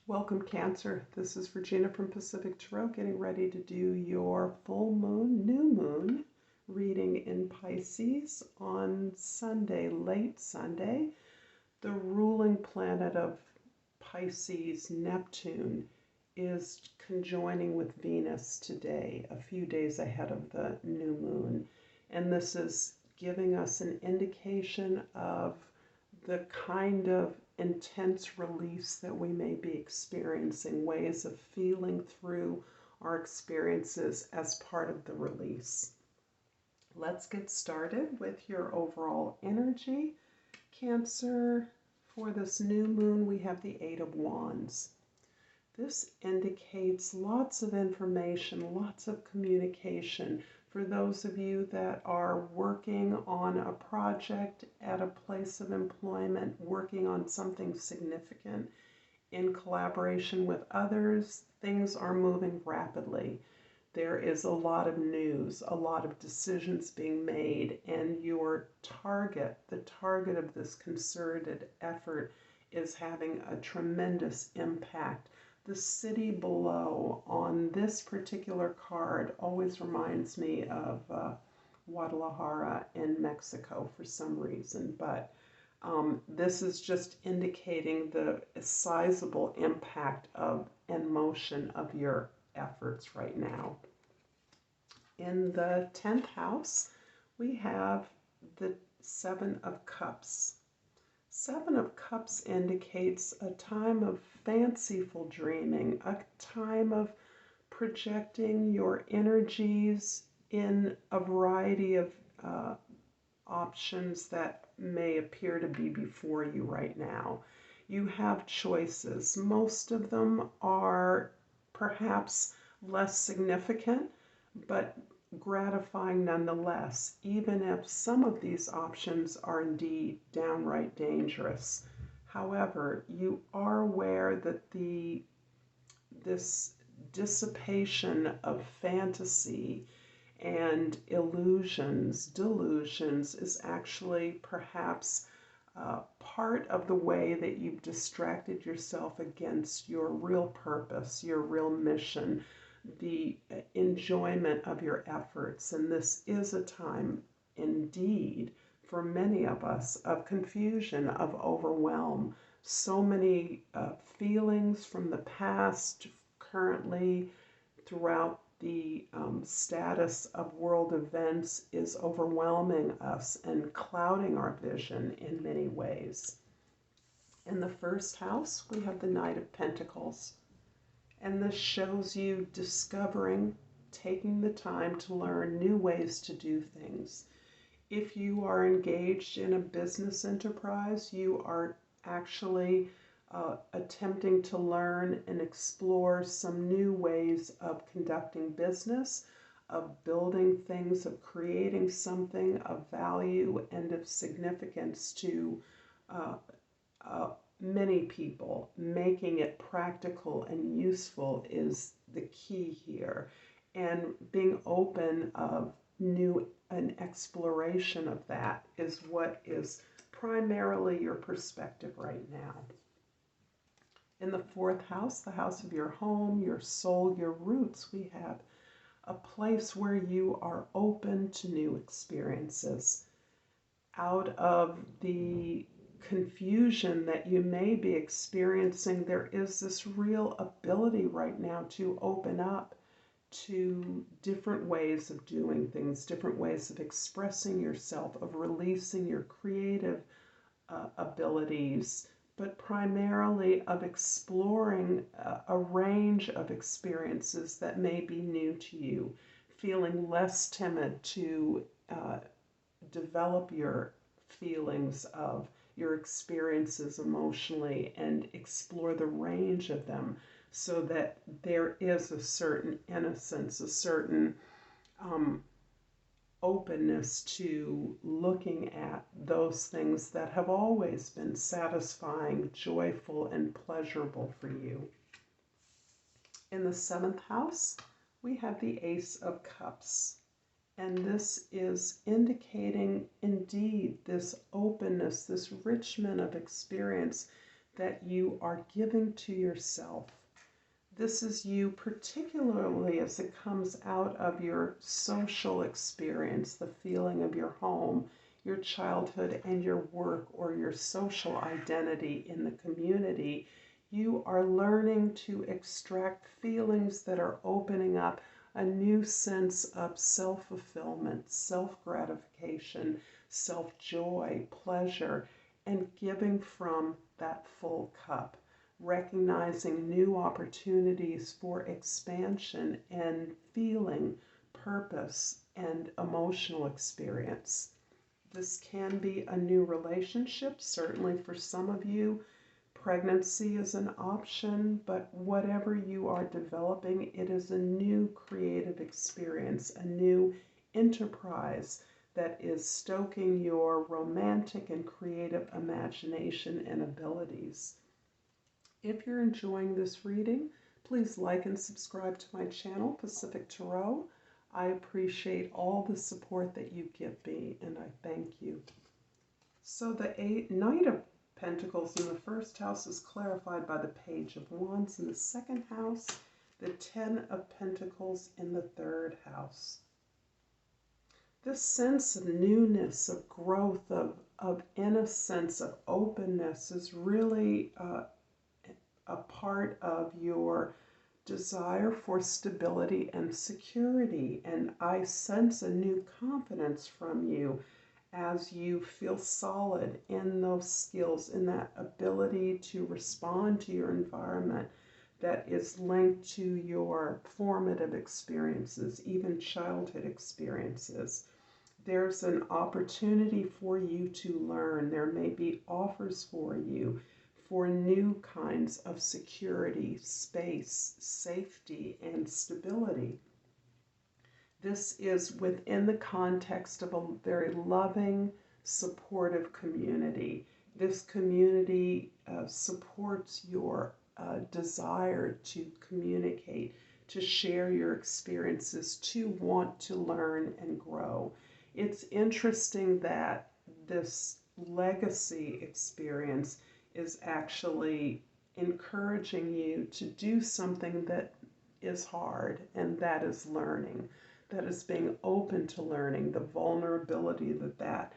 Welcome, Cancer. This is Regina from Pacific Tarot, getting ready to do your full moon, new moon reading in Pisces on Sunday, late Sunday. The ruling planet of Pisces, Neptune, is conjoining with Venus today, a few days ahead of the new moon. And this is giving us an indication of the kind of intense release that we may be experiencing, ways of feeling through our experiences as part of the release. Let's get started with your overall energy. Cancer, for this new moon, we have the Eight of Wands. This indicates lots of information, lots of communication. For those of you that are working on a project at a place of employment, working on something significant in collaboration with others, things are moving rapidly. There is a lot of news, a lot of decisions being made, and your target, the target of this concerted effort, is having a tremendous impact. The city below on this particular card always reminds me of Guadalajara in Mexico for some reason, but this is just indicating the sizable impact of and motion of your efforts right now. In the 10th house, we have the Seven of Cups. Seven of Cups indicates a time of fanciful dreaming, a time of projecting your energies in a variety of options that may appear to be before you right now. You have choices. Most of them are perhaps less significant, but gratifying nonetheless, even if some of these options are indeed downright dangerous. However, you are aware that this dissipation of fantasy and illusions, delusions, is actually perhaps part of the way that you've distracted yourself against your real purpose, your real mission, the enjoyment of your efforts. And this is a time, indeed, for many of us, of confusion, of overwhelm. So many feelings from the past, currently, throughout the status of world events is overwhelming us and clouding our vision in many ways. In the first house, we have the Knight of Pentacles. And this shows you discovering, taking the time to learn new ways to do things. If you are engaged in a business enterprise, you are actually attempting to learn and explore some new ways of conducting business, of building things, of creating something of value and of significance to many people. Making it practical and useful is the key here. And being open of new an exploration of that is what is primarily your perspective right now. In the fourth house, the house of your home, your soul, your roots, we have a place where you are open to new experiences. Out of the confusion that you may be experiencing, there is this real ability right now to open up to different ways of doing things, different ways of expressing yourself, of releasing your creative abilities, but primarily of exploring a range of experiences that may be new to you, feeling less timid to develop your feelings of your experiences emotionally and explore the range of them, so that there is a certain innocence, a certain openness to looking at those things that have always been satisfying, joyful, and pleasurable for you. In the seventh house, we have the Ace of Cups. And this is indicating, indeed, this openness, this enrichment of experience that you are giving to yourself. This is you particularly as it comes out of your social experience, the feeling of your home, your childhood, and your work or your social identity in the community. You are learning to extract feelings that are opening up a new sense of self-fulfillment, self-gratification, self-joy, pleasure, and giving from that full cup, recognizing new opportunities for expansion and feeling purpose and emotional experience. This can be a new relationship, certainly for some of you. Pregnancy is an option, but whatever you are developing, it is a new creative experience, a new enterprise that is stoking your romantic and creative imagination and abilities. If you're enjoying this reading, please like and subscribe to my channel, Pacific Tarot. I appreciate all the support that you give me, and I thank you. So the Knight of Pentacles in the first house is clarified by the Page of Wands in the second house, the Ten of Pentacles in the third house. This sense of newness, of growth, of innocence, of openness is really a part of your desire for stability and security. And I sense a new confidence from you as you feel solid in those skills, in that ability to respond to your environment that is linked to your formative experiences, even childhood experiences. There's an opportunity for you to learn. There may be offers for you for new kinds of security, space, safety, and stability. This is within the context of a very loving, supportive community. This community supports your desire to communicate, to share your experiences, to want to learn and grow. It's interesting that this legacy experience is actually encouraging you to do something that is hard, and that is learning. That is being open to learning. The vulnerability that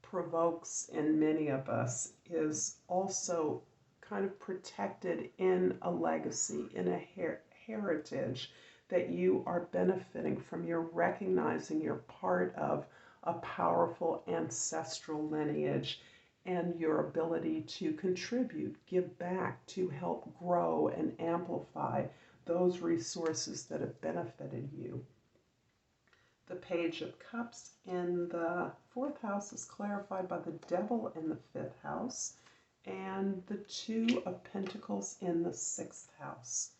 provokes in many of us is also kind of protected in a legacy, in a heritage that you are benefiting from. You're recognizing you're part of a powerful ancestral lineage, and your ability to contribute, give back, to help grow and amplify those resources that have benefited you. The Page of Cups in the fourth house is clarified by the Devil in the fifth house, and the Two of Pentacles in the sixth house.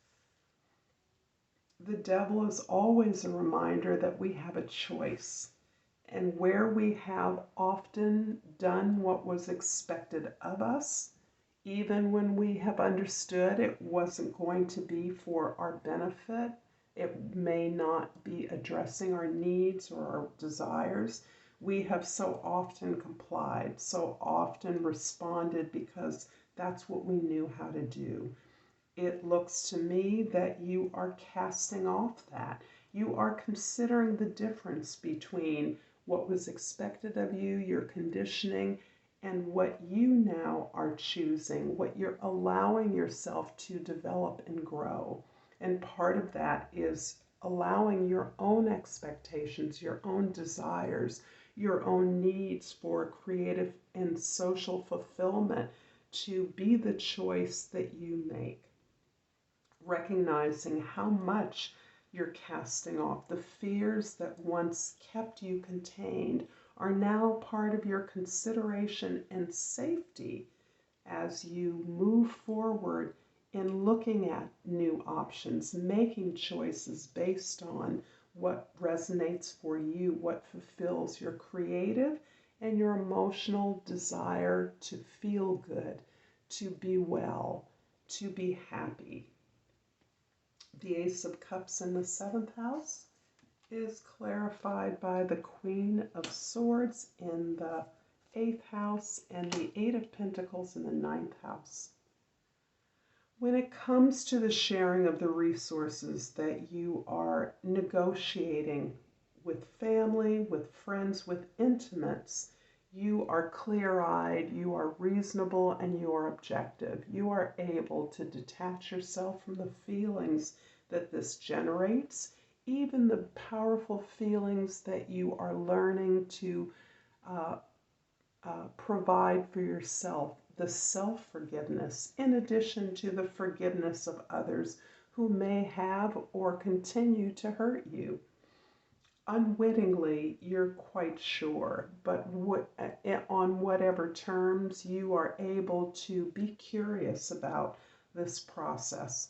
The Devil is always a reminder that we have a choice. And where we have often done what was expected of us, even when we have understood it wasn't going to be for our benefit, it may not be addressing our needs or our desires, we have so often complied, so often responded because that's what we knew how to do. It looks to me that you are casting off that. You are considering the difference between what was expected of you, your conditioning, and what you now are choosing, what you're allowing yourself to develop and grow. And part of that is allowing your own expectations, your own desires, your own needs for creative and social fulfillment to be the choice that you make. Recognizing how much you're casting off. The fears that once kept you contained are now part of your consideration and safety as you move forward in looking at new options, making choices based on what resonates for you, what fulfills your creative and your emotional desire to feel good, to be well, to be happy. The Ace of Cups in the seventh house is clarified by the Queen of Swords in the 8th house, and the 8 of Pentacles in the 9th house. When it comes to the sharing of the resources that you are negotiating with family, with friends, with intimates, you are clear-eyed, you are reasonable, and you are objective. You are able to detach yourself from the feelings that this generates, even the powerful feelings that you are learning to provide for yourself, the self-forgiveness, in addition to the forgiveness of others who may have or continue to hurt you. Unwittingly, you're quite sure, but on whatever terms, you are able to be curious about this process.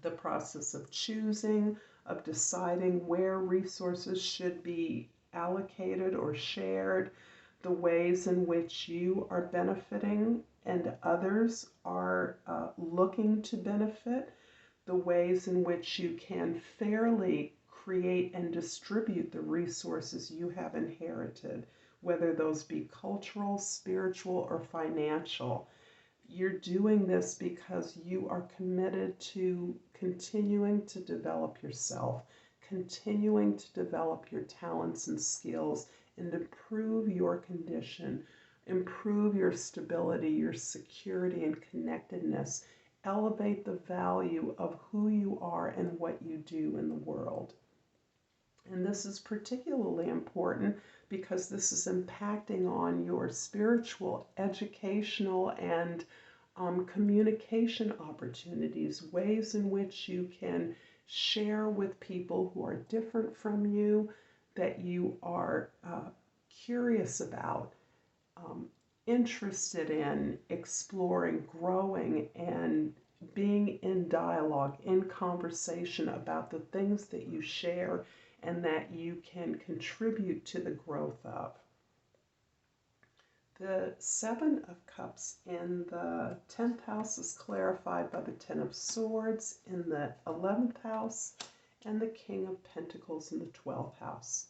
The process of choosing, of deciding where resources should be allocated or shared, the ways in which you are benefiting and others are looking to benefit, the ways in which you can fairly create and distribute the resources you have inherited, whether those be cultural, spiritual, or financial. You're doing this because you are committed to continuing to develop yourself, continuing to develop your talents and skills, and improve your condition, improve your stability, your security and connectedness, elevate the value of who you are and what you do in the world. And this is particularly important because this is impacting on your spiritual, educational, and communication opportunities, ways in which you can share with people who are different from you, that you are curious about, interested in exploring, growing, and being in dialogue, in conversation about the things that you share and that you can contribute to the growth of. The 7 of Cups in the 10th house is clarified by the 10 of Swords in the 11th house and the King of Pentacles in the 12th house.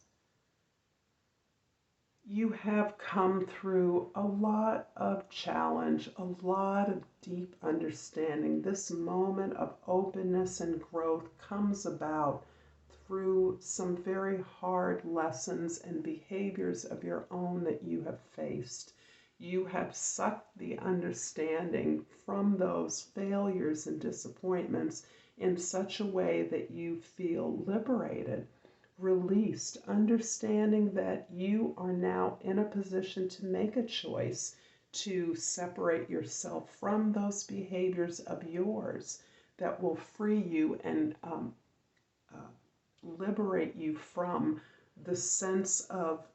You have come through a lot of challenge, a lot of deep understanding. This moment of openness and growth comes about through some very hard lessons and behaviors of your own that you have faced. You have sucked the understanding from those failures and disappointments in such a way that you feel liberated, released, understanding that you are now in a position to make a choice to separate yourself from those behaviors of yours that will free you and liberate you from the sense of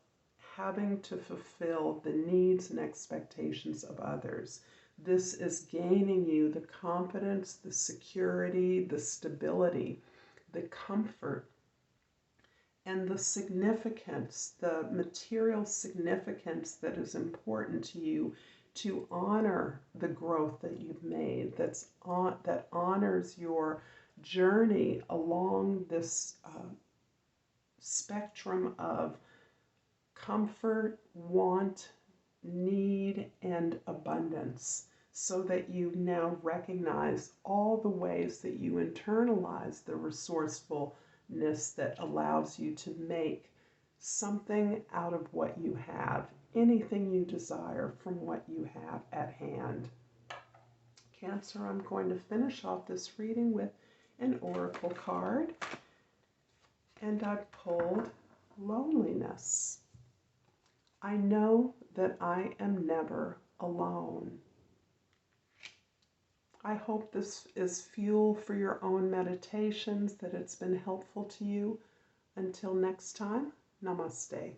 having to fulfill the needs and expectations of others. This is gaining you the confidence, the security, the stability, the comfort, and the significance, the material significance that is important to you to honor the growth that you've made, that honors your journey along this spectrum of comfort, want, need, and abundance, so that you now recognize all the ways that you internalize the resourcefulness that allows you to make something out of what you have, anything you desire from what you have at hand. Cancer, I'm going to finish off this reading with an oracle card, and I've pulled loneliness. I know that I am never alone. I hope this is fuel for your own meditations, that it's been helpful to you. Until next time, Namaste.